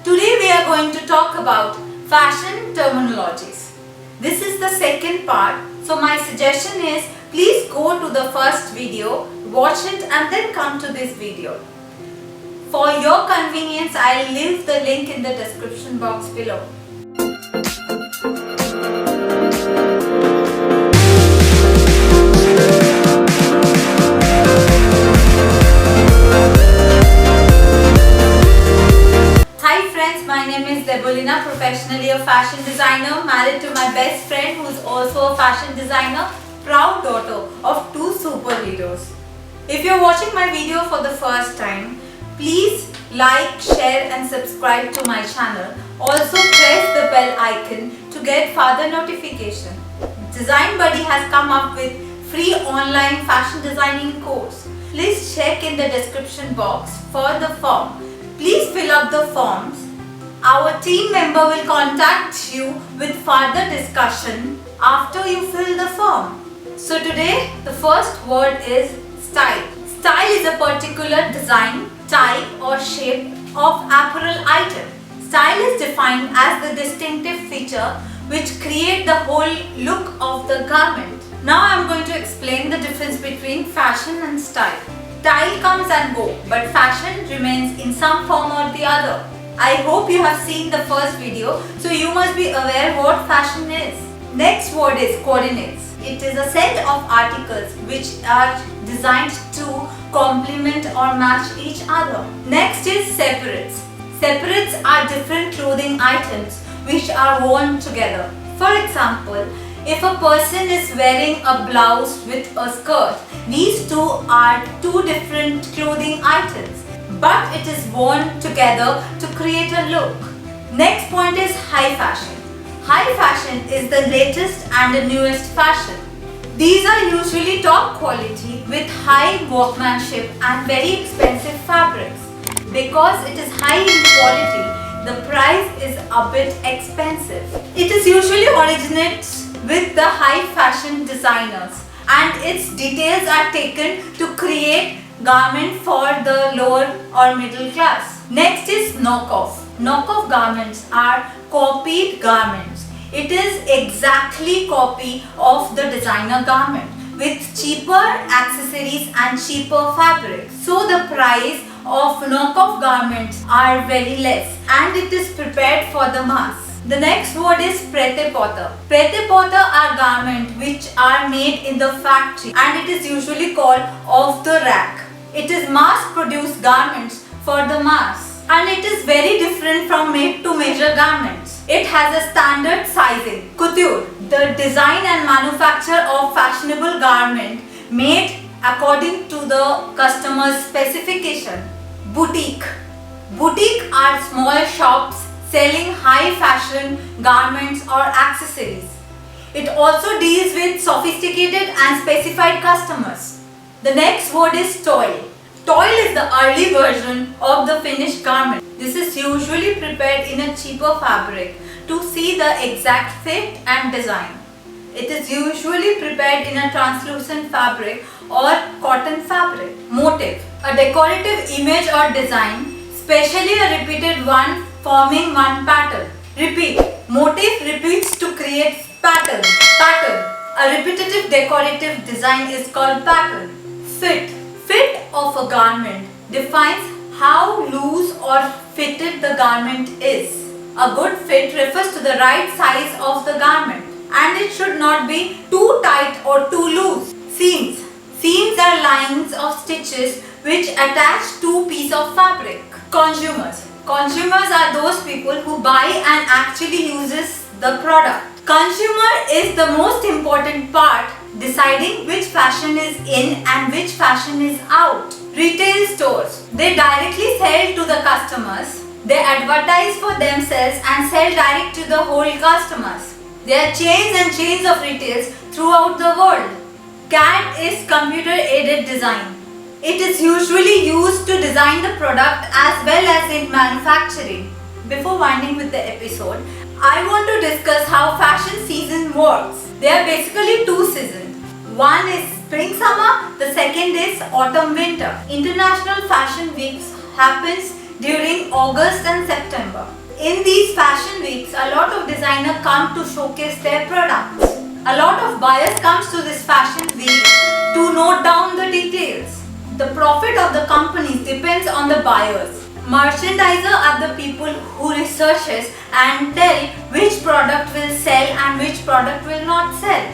Today we are going to talk about fashion terminologies. This is the second part, so my suggestion is please go to the first video, watch it and then come to this video. For your convenience, I'll leave the link in the description box below. Hi friends, my name is Debolina, professionally a fashion designer, married to my best friend who is also a fashion designer, proud daughter of two superheroes. If you're watching my video for the first time, please like, share and subscribe to my channel. Also press the bell icon to get further notification. Design Buddy has come up with free online fashion designing course. Please check in the description box for the form. Please fill up the forms. Our team member will contact you with further discussion after you fill the form. So today the first word is style. Style is a particular design, type or shape of apparel item. Style is defined as the distinctive feature which create the whole look of the garment. Now I am going to explain the difference between fashion and style. Style comes and go, but fashion remains in some form or the other. I hope you have seen the first video, so you must be aware what fashion is. Next word is coordinates. It is a set of articles which are designed to complement or match each other. Next is separates. Separates are different clothing items which are worn together. For example, if a person is wearing a blouse with a skirt, these two are two different clothing items, but it is worn together to create a look. Next point is high fashion. High fashion is the latest and the newest fashion. These are usually top quality with high workmanship and very expensive fabrics. Because it is high in quality, the price is a bit expensive. It is usually originates with the high fashion designers and its details are taken to create garment for the lower or middle class. Next is knockoff. Knockoff garments are copied garments. It is exactly copy of the designer garment with cheaper accessories and cheaper fabrics. So the price of knockoff garments are very less and it is prepared for the mass. The next word is prêt-à-porter. Prêt-à-porter are garments which are made in the factory and it is usually called off the rack. It is mass produced garments for the mass and it is very different from made to measure garments. It has a standard sizing. Couture, the design and manufacture of fashionable garment made according to the customer's specification. Boutique. Boutique are small shops selling high fashion garments or accessories. It also deals with sophisticated and specified customers. The next word is toile. Toile is the early version of the finished garment. This is usually prepared in a cheaper fabric to see the exact fit and design. It is usually prepared in a translucent fabric or cotton fabric. Motif, a decorative image or design, especially a repeated one forming one pattern. Repeat, motif repeats to create pattern. A repetitive decorative design is called pattern. Fit, fit of a garment defines how loose or fitted the garment is. A good fit refers to the right size of the garment and it should not be too tight or too loose. Seams, seams are lines of stitches which attach two pieces of fabric. Consumers, consumers are those people who buy and actually uses the product. Consumer is the most important part deciding which fashion is in and which fashion is out. Retail stores, they directly sell to the customers. They advertise for themselves and sell direct to the whole customers. There are chains and chains of retails throughout the world. CAD is computer aided design. It is usually used to design the product as well as in manufacturing. Before winding with the episode, I want to discuss how fashion season works. There are basically two seasons. One is spring summer, the second is autumn winter. International Fashion Weeks happens during August and September. In these fashion weeks, a lot of designers come to showcase their products. A lot of buyers comes to this fashion week to note down the details. The profit of the companies depends on the buyers. Merchandiser are the people who researches and tell which product will sell and which product will not sell.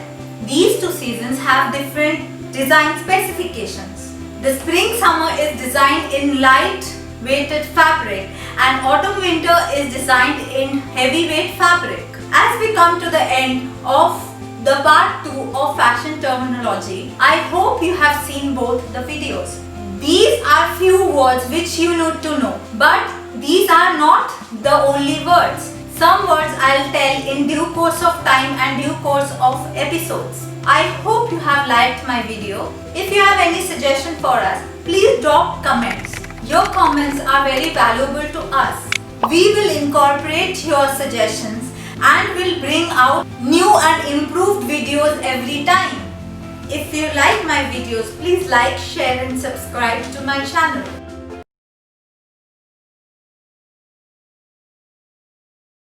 These two seasons have different design specifications. The spring summer is designed in light weighted fabric and autumn winter is designed in heavyweight fabric. As we come to the end of the part 2 of fashion terminology, I hope you have seen both the videos. These are few words which you need to know, but these are not the only words. Some words I'll tell in due course of time and due course of episodes. I hope you have liked my video. If you have any suggestion for us, please drop comments. Your comments are very valuable to us. We will incorporate your suggestions and will bring out new and improved videos every time. If you like my videos, please like, share and subscribe to my channel.